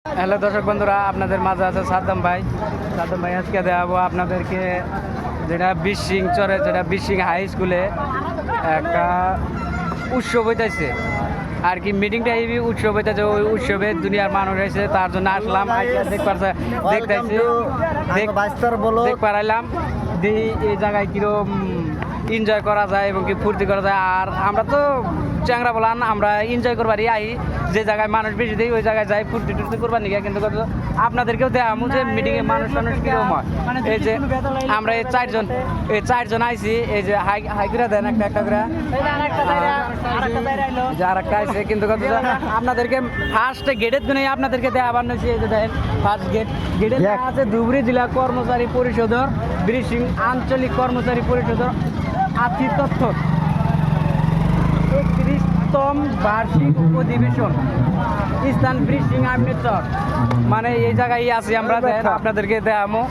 Hello দর্শক বন্ধুরা, আপনাদের মাঝে আছে সাদ্দাম ভাই। আজকে দেখাবো আপনাদেরকে যেটা বিশিং চরে, যেটা বিশিং হাই স্কুলে একটা উৎসব হইতেছে আর কি। মিটিংটা এই উৎসব হইতেছে, ওই উৎসবে দুনিয়ার মানুষ এসে তার জন্য আসলাম। দেখতেছি দেখ পারাইলাম এই জায়গায় কিরম এনজয় করা যায় এবং কি ফুর্তি করা যায়। আর আমরা তো চ্যাংরা বলান, আমরা এনজয় করবারই আই, যে জায়গায় মানুষ বেশি দেয় ওই জায়গায় যাই ফুর্তি টুর্তি করবার নিয়ে। কিন্তু আপনাদেরকেও দেখামু যে মিটিংয়ে মানুষ কিরকম হয়। এই যে আমরা এই চারজন আইছি, এই যে হাই করে দেন একটা একটা করে, আর একটা আইছে। কিন্তু আপনাদেরকে ফার্স্ট গেটের জন্য আপনাদেরকে দেখাবার নিয়েছি। এই যে দেখেন ফার্স্ট গেটে আছে ধুবড়ী জেলা কর্মচারী পরিষদের বিশিং আঞ্চলিক কর্মচারী পরিষদের আতিথ্য 31তম বার্ষিক অধিবেশন, স্থান বিশিং আমৃতসর। মানে এই জায়গায় আছি আমরা, আপনাদেরকে দেখামো।